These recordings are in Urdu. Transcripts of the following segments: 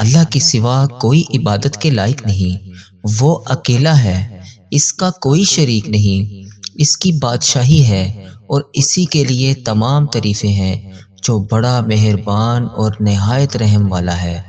اللہ کے سوا کوئی عبادت کے لائق نہیں، وہ اکیلا ہے، اس کا کوئی شریک نہیں، اس کی بادشاہی ہے اور اسی کے لیے تمام تعریفیں ہیں، جو بڑا مہربان اور نہایت رحم والا ہے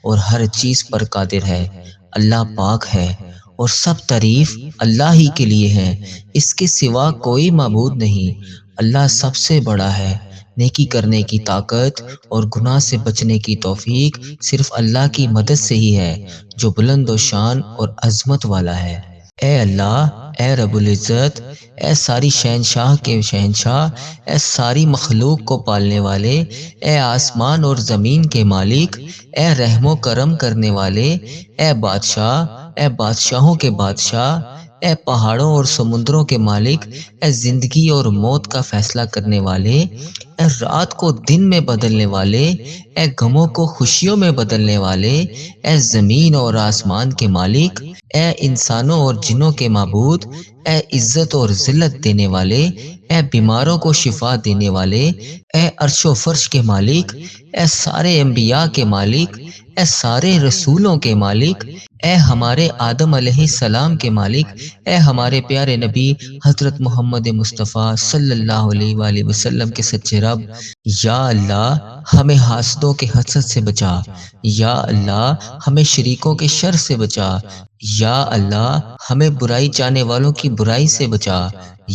اور ہر چیز پر قادر ہے۔ اللہ پاک ہے اور سب تعریف اللہ ہی کے لیے ہے، اس کے سوا کوئی معبود نہیں۔ اللہ سب سے بڑا ہے، نیکی کرنے کی طاقت اور گناہ سے بچنے کی توفیق صرف اللہ کی مدد سے ہی ہے، جو بلند و شان اور عظمت والا ہے۔ اے اللہ، اے رب العزت، اے ساری شہنشاہ کے شہنشاہ، اے ساری مخلوق کو پالنے والے، اے آسمان اور زمین کے مالک، اے رحم و کرم کرنے والے، اے بادشاہ، اے بادشاہوں کے بادشاہ، اے پہاڑوں اور سمندروں کے مالک، اے زندگی اور موت کا فیصلہ کرنے والے، اے رات کو دن میں بدلنے والے، اے غموں کو خوشیوں میں بدلنے والے، اے زمین اور آسمان کے مالک، اے انسانوں اور جنوں کے معبود، اے عزت اور ذلت دینے والے، اے بیماروں کو شفا دینے والے، اے عرش و فرش کے مالک، اے سارے انبیاء کے مالک، اے سارے رسولوں کے مالک، اے ہمارے آدم علیہ السلام کے مالک، اے ہمارے پیارے نبی حضرت محمد مصطفیٰ صلی اللہ علیہ وآلہ وسلم کے سچے رب، یا اللہ ہمیں حاسدوں کے حسد سے بچا، یا اللہ ہمیں شریکوں کے شر سے بچا، یا اللہ ہمیں برائی چاہنے والوں کی برائی سے بچا،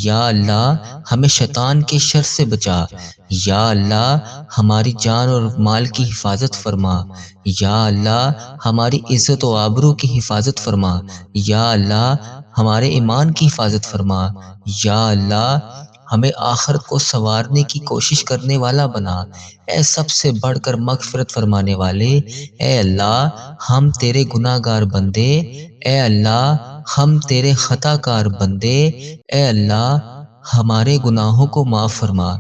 یا اللہ ہمیں شیطان کے شر سے بچا، یا اللہ ہماری جان اور مال کی حفاظت فرما، یا اللہ ہماری عزت و آبرو کی حفاظت فرما، یا اللہ ہمارے ایمان کی حفاظت فرما، یا اللہ ہمیں آخرت کو سنوارنے کی کوشش کرنے والا بنا۔ اے سب سے بڑھ کر مغفرت فرمانے والے، اے اللہ ہم تیرے گناہ گار بندے، اے اللہ ہم تیرے خطا کار بندے، اے اللہ ہمارے گناہوں کو معاف فرما،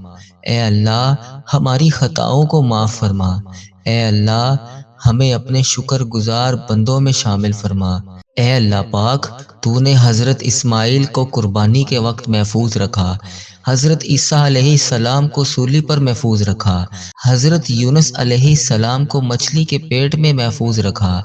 اے اللہ ہماری خطاؤں کو معاف فرما، اے اللہ ہمیں اپنے شکر گزار بندوں میں شامل فرما۔ اے اللہ پاک، تو نے حضرت اسماعیل کو قربانی کے وقت محفوظ رکھا، حضرت عیسیٰ علیہ السلام کو سولی پر محفوظ رکھا، حضرت یونس علیہ السلام کو مچھلی کے پیٹ میں محفوظ رکھا۔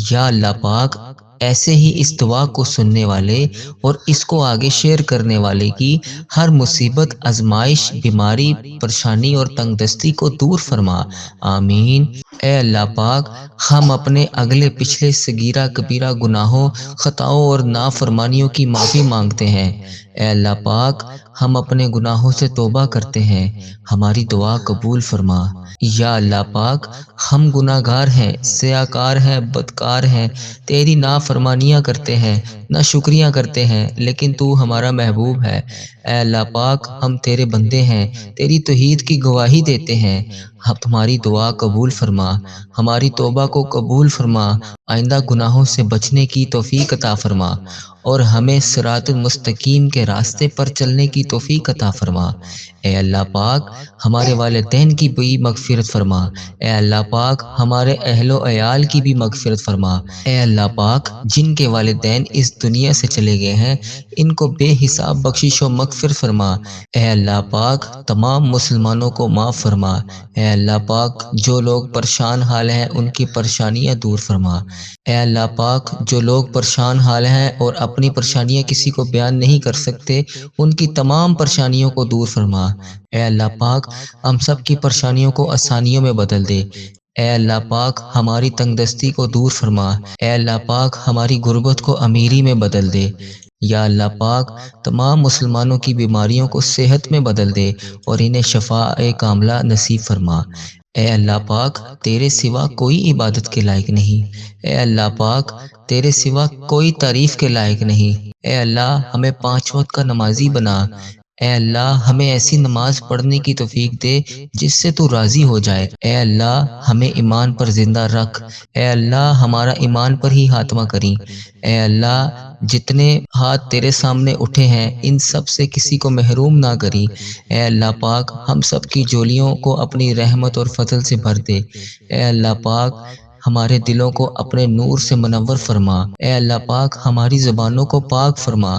یا اللہ پاک، ایسے ہی اس دعا کو سننے والے اور اس کو آگے شیئر کرنے والے کی ہر مصیبت، آزمائش، بیماری، پریشانی اور تنگ دستی کو دور فرما، آمین۔ اے اللہ پاک، ہم اپنے اگلے پچھلے صغیرہ کبیرہ گناہوں، خطاؤں اور نافرمانیوں کی معافی مانگتے ہیں۔ اے اللہ پاک، ہم اپنے گناہوں سے توبہ کرتے ہیں، ہماری دعا قبول فرما۔ یا اللہ پاک، ہم گناہ گار ہیں، سیاکار ہیں، بدکار ہیں، تیری نافرمانیاں کرتے ہیں، نہ شکریہ کرتے ہیں، لیکن تو ہمارا محبوب ہے۔ اے اللہ پاک، ہم تیرے بندے ہیں، تیری توحید کی گواہی دیتے ہیں، ہم تمہاری دعا قبول فرما، ہماری توبہ کو قبول فرما، آئندہ گناہوں سے بچنے کی توفیق عطا فرما اور ہمیں صراط المستقیم کے راستے پر چلنے کی توفیق عطا فرما۔ اے اللہ پاک، ہمارے والدین کی بھی مغفرت فرما، اے اللہ پاک ہمارے اہل و عیال کی بھی مغفرت فرما۔ اے اللہ پاک، جن کے والدین اس دنیا سے چلے گئے ہیں، ان کو بے حساب بخشش و مغفرت فرما۔ اے اللہ پاک، تمام مسلمانوں کو معاف فرما۔ اے اللہ پاک، جو لوگ پریشان حال ہیں ان کی پریشانیاں دور فرما۔ اے اللہ پاک، جو لوگ پریشان حال ہیں اور اپنی پریشانیاں کسی کو بیان نہیں کر سکتے، ان کی تمام پریشانیوں کو دور فرما۔ اے اللہ پاک، ہم سب کی پریشانیوں کو آسانیوں میں بدل دے۔ اے اللہ پاک، ہماری تنگ دستی کو دور فرما۔ اے اللہ پاک، ہماری غربت کو امیری میں بدل دے۔ یا اللہ پاک، تمام مسلمانوں کی بیماریوں کو صحت میں بدل دے اور انہیں شفاء کاملہ نصیب فرما۔ اے اللہ پاک، تیرے سوا کوئی عبادت کے لائق نہیں۔ اے اللہ پاک، تیرے سوا کوئی تعریف کے لائق نہیں۔ اے اللہ ہمیں 5 وقت کا نمازی بنا۔ اے اللہ ہمیں ایسی نماز پڑھنے کی توفیق دے جس سے تو راضی ہو جائے۔ اے اللہ ہمیں ایمان پر زندہ رکھ۔ اے اللہ ہمارا ایمان پر ہی خاتمہ کری۔ اے اللہ جتنے ہاتھ تیرے سامنے اٹھے ہیں ان سب سے کسی کو محروم نہ کری۔ اے اللہ پاک، ہم سب کی جولیوں کو اپنی رحمت اور فضل سے بھر دے۔ اے اللہ پاک، ہمارے دلوں کو اپنے نور سے منور فرما۔ اے اللہ پاک ہماری زبانوں کو پاک فرما۔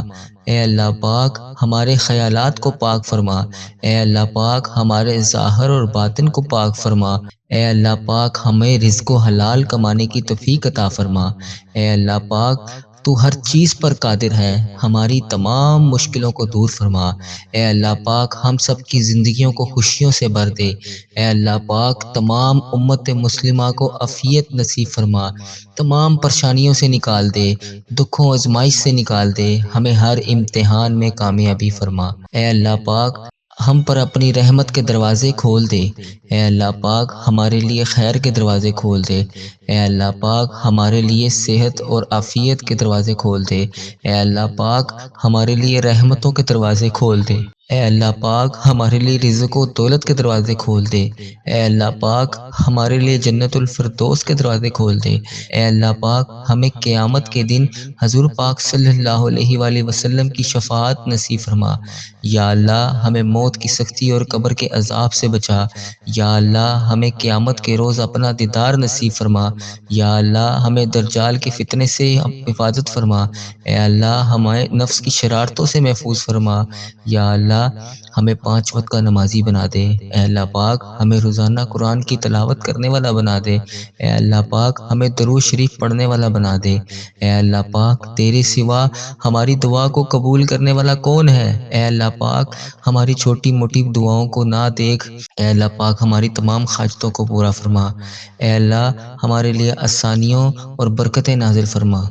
اے اللہ پاک ہمارے خیالات کو پاک فرما۔ اے اللہ پاک ہمارے ظاہر اور باطن کو پاک فرما۔ اے اللہ پاک ہمیں رزق و حلال کمانے کی توفیق عطا فرما۔ اے اللہ پاک تو ہر چیز پر قادر ہے، ہماری تمام مشکلوں کو دور فرما۔ اے اللہ پاک ہم سب کی زندگیوں کو خوشیوں سے بھر دے۔ اے اللہ پاک تمام امت مسلمہ کو عافیت نصیب فرما، تمام پریشانیوں سے نکال دے، دکھوں آزمائش سے نکال دے، ہمیں ہر امتحان میں کامیابی فرما۔ اے اللہ پاک ہم پر اپنی رحمت کے دروازے کھول دے۔ اے اللہ پاک ہمارے لیے خیر کے دروازے کھول دے۔ اے اللہ پاک ہمارے لیے صحت اور عافیت کے دروازے کھول دے۔ اے اللہ پاک ہمارے لیے رحمتوں کے دروازے کھول دے۔ اے اللہ پاک ہمارے لیے رزق و دولت کے دروازے کھول دے۔ اے اللہ پاک ہمارے لیے جنت الفردوس کے دروازے کھول دے۔ اے اللہ پاک ہمیں قیامت کے دن حضور پاک صلی اللہ علیہ وآلہ وسلم کی شفاعت نصیب فرما۔ یا اللہ ہمیں موت کی سختی اور قبر کے عذاب سے بچا۔ یا اللہ ہمیں قیامت کے روز اپنا دیدار نصیب فرما۔ یا اللہ ہمیں دجال کے فتنے سے حفاظت فرما۔ اے اللہ ہمیں نفس کی شرارتوں سے محفوظ فرما۔ یا اللہ ہمیں 5 وقت کا نمازی بنا دے۔ اے اللہ پاک ہمیں روزانہ قرآن کی تلاوت کرنے والا بنا دے۔ اے اللہ پاک ہمیں درود شریف پڑھنے والا بنا دے۔ اے اللہ پاک تیرے سوا ہماری دعا کو قبول کرنے والا کون ہے؟ اے اللہ پاک ہماری چھوٹی موٹی دعاؤں کو نہ دیکھ۔ اے اللہ پاک ہماری تمام حاجتوں کو پورا فرما۔ اے اللہ ہمارے لیے آسانیوں اور برکتیں نازل فرما۔